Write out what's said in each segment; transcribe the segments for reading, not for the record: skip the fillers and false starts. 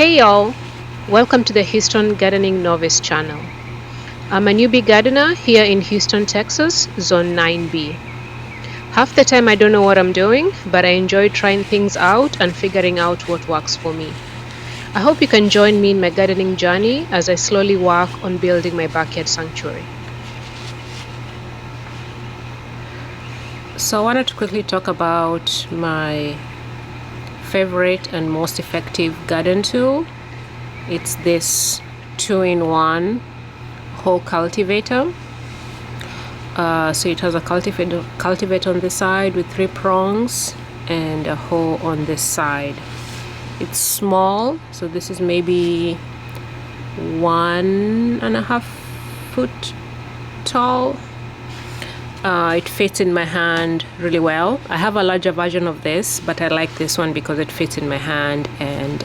Hey y'all, welcome to the Houston Gardening Novice channel. I'm a newbie gardener here in Houston, Texas, Zone 9B. Half the time I don't know what I'm doing, but I enjoy trying things out and figuring out what works for me. I hope you can join me in my gardening journey as I slowly work on building my backyard sanctuary. So I wanted to quickly talk about my favorite and most effective garden tool. It's this 2-in-1 hoe cultivator. So it has a cultivator on this side with 3 prongs and a hoe on this side. It's small, so this is maybe 1.5 foot tall. It fits in my hand really well. I have a larger version of this, but I like this one because it fits in my hand, and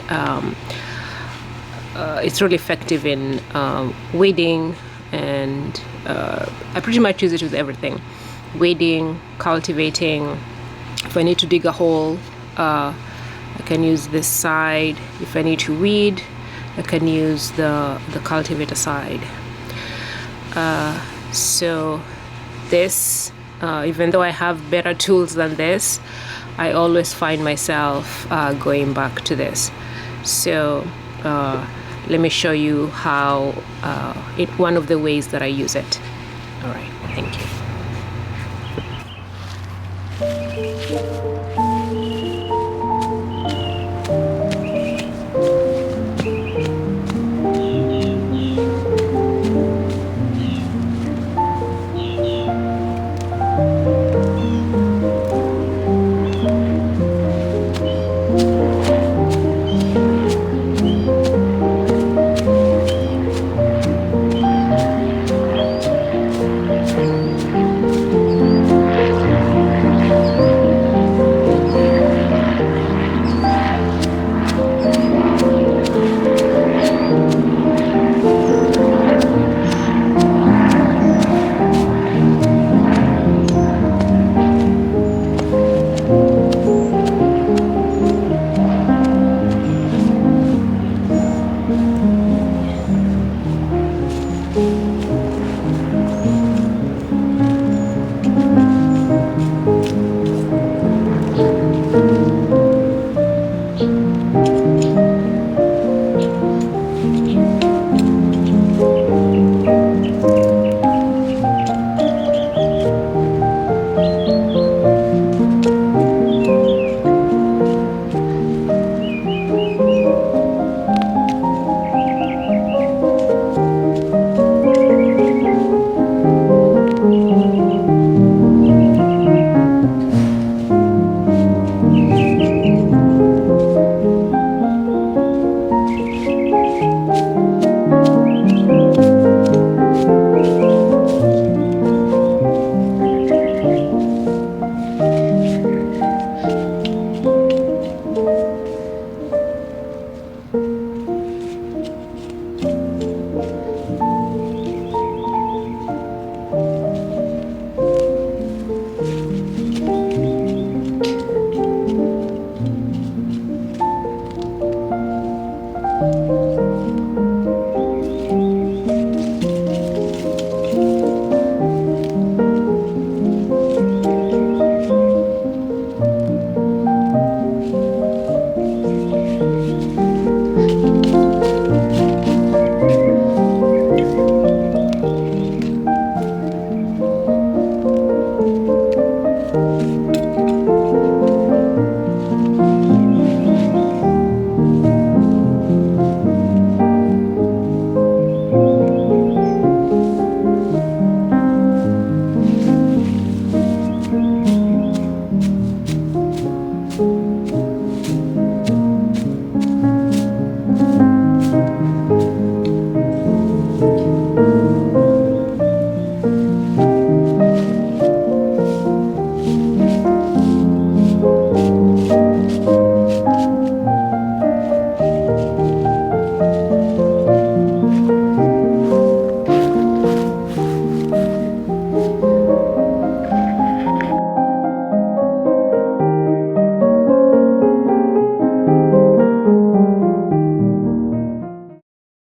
it's really effective in weeding, and I pretty much use it with everything. Weeding, cultivating. If I need to dig a hole, I can use this side. If I need to weed, I can use the cultivator side. So this, even though I have better tools than this, I always find myself going back to this. So let me show you how one of the ways that I use it. All right, thank you.